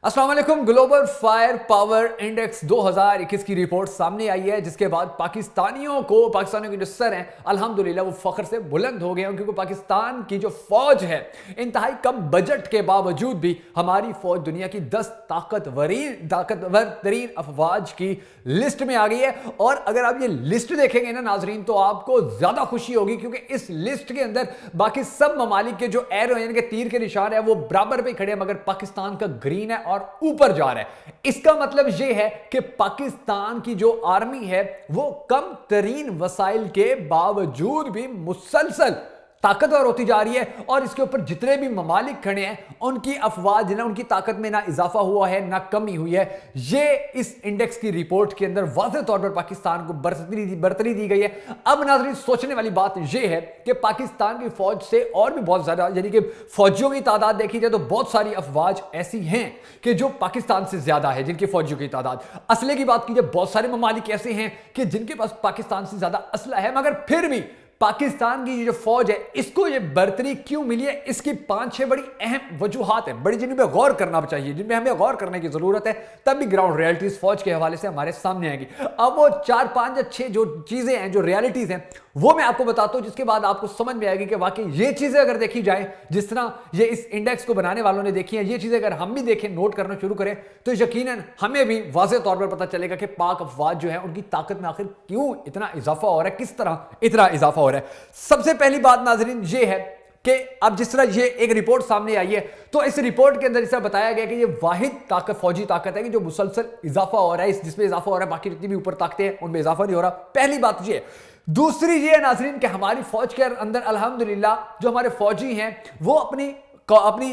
अस्सलाम वालेकुम। Global fire power index 2021 की रिपोर्ट सामने आई है, जिसके बाद पाकिस्तानियों के जो सर हैं अल्हम्दुलिल्लाह वो फख्र से बुलंद हो गए हैं, क्योंकि पाकिस्तान की जो फौज है इंतहाई कम बजट के बावजूद भी हमारी फौज दुनिया की 10 ताकतवर तरीन अफवाज की लिस्ट में आ गई है। और अगर आप ये लिस्ट देखेंगे ना नाजरीन, तो आपको ज्यादा खुशी होगी, क्योंकि इस लिस्ट के अंदर बाकी सब ममालिक के जो एरो यानी कि तीर के निशान है वो बराबर पे खड़े हैं, मगर पाकिस्तान का ग्रीन है और ऊपर जा रहा है। इसका मतलब यह है कि पाकिस्तान की जो आर्मी है वो कम तरीन वसाइल के बावजूद भी मुसलसल ताकतवर होती जा रही है। और इसके ऊपर जितने भी ममालिक खड़े हैं उनकी अफवाज ना, उनकी ताकत में ना इजाफा हुआ है ना कमी हुई है। ये इस इंडेक्स की रिपोर्ट के अंदर वाज़ेह तौर पर पाकिस्तान को बरतरी दी गई है। अब नाज़रीन सोचने वाली बात यह है कि पाकिस्तान की फौज से और भी बहुत ज्यादा यानी कि फौजियों की तादाद देखी जाए तो बहुत सारी अफवाज ऐसी हैं कि जो पाकिस्तान से ज्यादा है जिनकी फौजियों की तादाद। असले की बात कीजिए, बहुत सारे ममालिक ऐसे हैं कि जिनके पास पाकिस्तान से ज्यादा असला है, मगर फिर भी पाकिस्तान की जो फौज है इसको ये बर्तरी क्यों मिली है, इसकी 5-6 बड़ी अहम वजूहात है, बड़ी जिनमें गौर करना चाहिए, जिनमें हमें गौर करने की जरूरत है। तब भी ग्राउंड रियलिटीज फौज के हवाले से हमारे सामने आएगी। अब वो 4-5 या 6 जो चीजें हैं, जो रियलिटीज हैं, वो मैं आपको बताता हूं, जिसके बाद आपको समझ में आएगी कि वाकई ये चीजें अगर देखी जाए जिस तरह ये इस इंडेक्स को बनाने वालों ने देखी है, ये चीजें अगर हम भी देखें, नोट करना शुरू करें, तो यकीनन हमें भी वाज़ेह तौर पर पता चलेगा कि पाक अफवाज जो है उनकी ताकत में आखिर क्यों इतना इजाफा हो रहा है, किस तरह इतना इजाफा हो रहा है। सबसे पहली बात नाजरीन ये है कि अब जिस तरह ये एक रिपोर्ट सामने आई है, तो इस रिपोर्ट के अंदर इस तरह बताया गया कि ये वाहिद ताकत फौजी ताकत है कि जो मुसलसल इजाफा हो रहा है, जिसमें इजाफा हो रहा है, बाकी जितनी भी ऊपर ताकतें हैं उनमें इजाफा नहीं हो रहा। पहली बात ये है। दूसरी ये है नाजरीन कि हमारी फौज के अंदर अल्हम्दुलिल्लाह जो हमारे फौजी हैं वो अपनी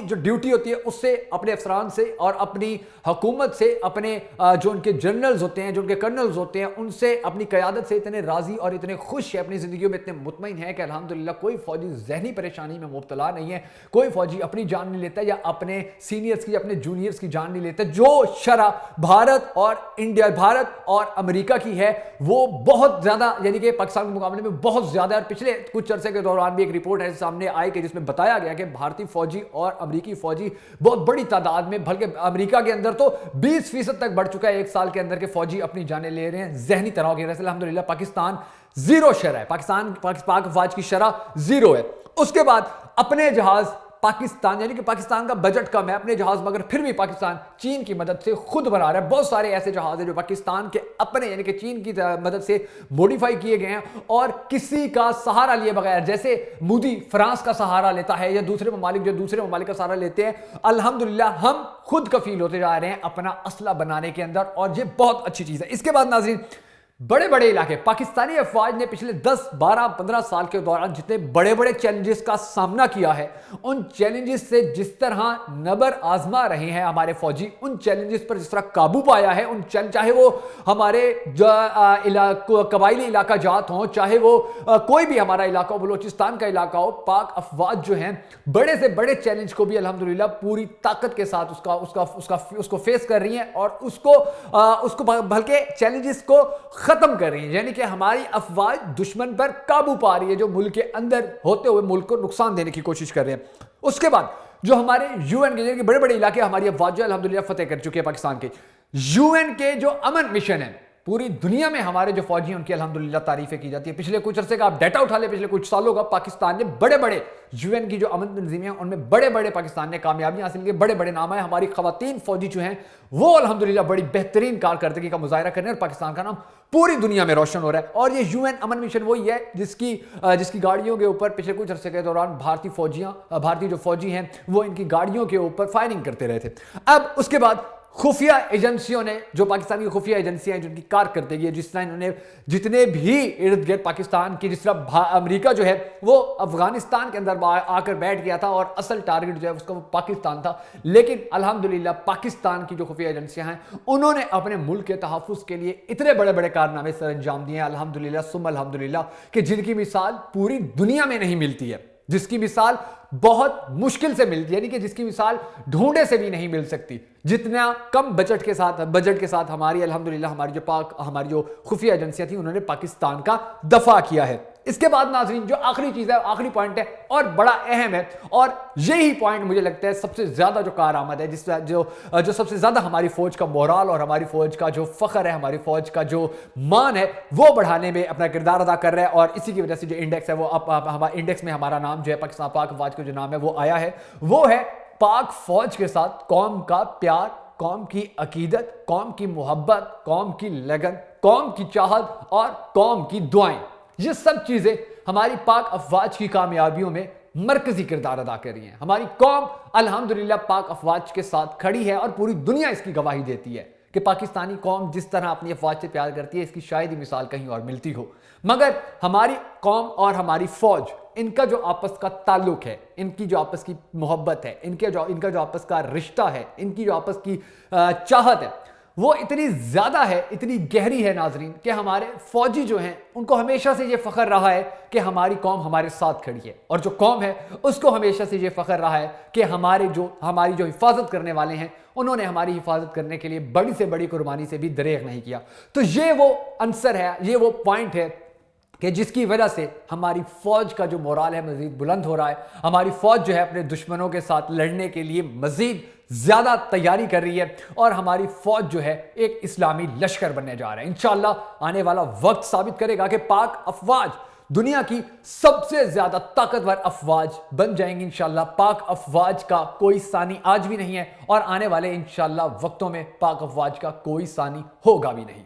जो ड्यूटी होती है उससे, अपने अफसरान से और अपनी हुकूमत से, अपने जो उनके जनरल्स होते हैं, जो उनके कर्नल्स होते हैं, उनसे, अपनी क़यादत से इतने राजी और इतने खुश है, अपनी ज़िंदगियों में इतने मुतमईन है कि अल्हम्दुलिल्लाह कोई फ़ौजी जहनी परेशानी में मुब्तला नहीं है, कोई फ़ौजी अपनी जान नहीं लेता या अपने सीनियर्स की, अपने जूनियर्स की जान नहीं लेता। जो शरह भारत और अमेरिका की है वो बहुत ज़्यादा, यानी कि पाकिस्तान के मुकाबले में बहुत ज़्यादा। और पिछले कुछ अरसे के दौरान भी एक रिपोर्ट है सामने आई कि जिसमें बताया गया कि भारतीय फौजी और अमेरिकी फौजी बहुत बड़ी तादाद में, बल्कि अमेरिका के अंदर तो 20% तक बढ़ चुका है एक साल के अंदर के फौजी अपनी जानें ले रहे हैं जहनी तनाव की वजह से। अल्हम्दुलिल्लाह पाकिस्तान जीरो शरह है, पाक फौज की शरह जीरो है। उसके बाद अपने जहाज पाकिस्तान, यानी कि पाकिस्तान का बजट कम है, अपने जहाज, मगर फिर भी पाकिस्तान चीन की मदद से खुद बना रहा है। बहुत सारे ऐसे जहाज हैं जो पाकिस्तान के अपने यानी कि चीन की मदद से मॉडिफाई किए गए हैं और किसी का सहारा लिए बगैर, जैसे मोदी फ्रांस का सहारा लेता है या दूसरे ममालिक का सहारा लेते हैं, अल्हम्दुलिल्लाह हम खुद कफील होते जा रहे हैं अपना असला बनाने के अंदर, और ये बहुत अच्छी चीज है। इसके बाद नाज़रीन बड़े बड़े इलाके, पाकिस्तानी अफवाज ने पिछले 10, 12, 15 साल के दौरान जितने बड़े बड़े चैलेंजेस का सामना किया है, उन चैलेंजेस से जिस तरह नबर आजमा रहे हैं हमारे फौजी, उन चैलेंजेस पर जिस तरह काबू पाया है, चाहे वो हमारे कबाइली इलाका जात हो, चाहे वो कोई भी हमारा इलाका हो, बलोचिस्तान का इलाका हो, पाक अफवाज जो हैं बड़े से बड़े चैलेंज को भी अल्हम्दुलिल्लाह पूरी ताकत के साथ उसको फेस कर रही हैं और उसको बल्कि चैलेंजेस को खत्म कर रही है। यानी कि हमारी अफवाज दुश्मन पर काबू पा रही है, जो मुल्क के अंदर होते हुए मुल्क को नुकसान देने की कोशिश कर रहे हैं। उसके बाद जो हमारे यूएन के बड़े बड़े इलाके हमारी अफवाज जो अल्हम्दुलिल्लाह फतेह कर चुके हैं पाकिस्तान के। यूएन के जो अमन मिशन है पूरी दुनिया में हमारे जो फौजी हैं उनकी अल्हम्दुलिल्लाह तारीफें की जाती है। पिछले कुछ अरसे का आप डाटा उठा ले, पिछले कुछ सालों का पाकिस्तान ने बड़े बड़े यूएन की जो अमन तंजीमें हैं उनमें बड़े बड़े पाकिस्तान ने कामयाबियां हासिल की, बड़े बड़े नाम है। हमारी खवातीन फौजी जो हैं वो अल्हम्दुलिल्लाह बड़ी बेहतरीन कारकर्दगी का मुजाहिरा कर रहे हैं और पाकिस्तान का नाम पूरी दुनिया में रोशन हो रहा है। और ये यूएन अमन मिशन वही है जिसकी गाड़ियों के ऊपर पिछले कुछ अरसे के दौरान भारतीय जो फौजी हैं वो इनकी गाड़ियों के ऊपर फायरिंग करते रहे थे। अब उसके बाद खुफिया एजेंसियों ने, जो पाकिस्तान की खुफिया एजेंसियां हैं जिनकी कारकर्दगी है, जिस तरह इन्होंने जितने भी इर्द गिर्द पाकिस्तान की, जिस तरह अमेरिका जो है वो अफगानिस्तान के अंदर आकर बैठ गया था और असल टारगेट जो है उसका वो पाकिस्तान था, लेकिन अल्हम्दुलिल्लाह पाकिस्तान की जो खुफिया एजेंसियां हैं उन्होंने अपने मुल्क के तहफ़्फ़ुज़ के लिए इतने बड़े बड़े कारनामे सर अंजाम दिए हैं अल्हम्दुलिल्लाह सुम्मा अल्हम्दुलिल्लाह, कि जिनकी मिसाल पूरी दुनिया में नहीं मिलती है, जिसकी मिसाल बहुत मुश्किल से मिलती है, यानी कि जिसकी मिसाल ढूंढे से भी नहीं मिल सकती। जितना कम बजट के साथ हमारी अल्हम्दुलिल्लाह हमारी जो खुफिया एजेंसियां थी उन्होंने पाकिस्तान का दफा किया है। اس کے بعد ناظرین جو آخری چیز ہے، آخری پوائنٹ ہے اور بڑا اہم ہے، اور یہی پوائنٹ مجھے لگتا ہے سب سے زیادہ جو کارآمد ہے، جو سب سے زیادہ ہماری فوج کا مورال اور ہماری فوج کا جو فخر ہے، ہماری فوج کا جو مان ہے وہ بڑھانے میں اپنا کردار ادا کر رہا ہے، اور اسی کی وجہ سے جو انڈیکس ہے وہ انڈیکس میں ہمارا نام جو ہے پاکستان پاک افواج کا جو نام ہے وہ آیا ہے، وہ ہے پاک فوج کے ساتھ قوم کا پیار، قوم کی عقیدت، قوم کی محبت، قوم کی لگن، قوم کی چاہت اور قوم کی دعائیں۔ یہ سب چیزیں ہماری پاک افواج کی کامیابیوں میں مرکزی کردار ادا کر رہی ہیں۔ ہماری قوم الحمدللہ پاک افواج کے ساتھ کھڑی ہے اور پوری دنیا اس کی گواہی دیتی ہے کہ پاکستانی قوم جس طرح اپنی افواج سے پیار کرتی ہے، اس کی شاید ہی مثال کہیں اور ملتی ہو۔ مگر ہماری قوم اور ہماری فوج، ان کا جو آپس کا تعلق ہے، ان کی جو آپس کی محبت ہے، ان کا جو آپس کا رشتہ ہے، ان کی جو آپس کی چاہت ہے، وہ اتنی زیادہ ہے، اتنی گہری ہے ناظرین، کہ ہمارے فوجی جو ہیں ان کو ہمیشہ سے یہ فخر رہا ہے کہ ہماری قوم ہمارے ساتھ کھڑی ہے، اور جو قوم ہے اس کو ہمیشہ سے یہ فخر رہا ہے کہ ہماری جو حفاظت کرنے والے ہیں انہوں نے ہماری حفاظت کرنے کے لیے بڑی سے بڑی قربانی سے بھی دریغ نہیں کیا۔ تو یہ وہ عنصر ہے، یہ وہ پوائنٹ ہے کہ جس کی وجہ سے ہماری فوج کا جو مورال ہے مزید بلند ہو رہا ہے، ہماری فوج جو ہے اپنے دشمنوں کے ساتھ لڑنے کے لیے مزید زیادہ تیاری کر رہی ہے، اور ہماری فوج جو ہے ایک اسلامی لشکر بننے جا رہا ہے۔ انشاءاللہ آنے والا وقت ثابت کرے گا کہ پاک افواج دنیا کی سب سے زیادہ طاقتور افواج بن جائیں گی انشاءاللہ۔ پاک افواج کا کوئی ثانی آج بھی نہیں ہے، اور آنے والے انشاءاللہ وقتوں میں پاک افواج کا کوئی ثانی ہوگا بھی نہیں۔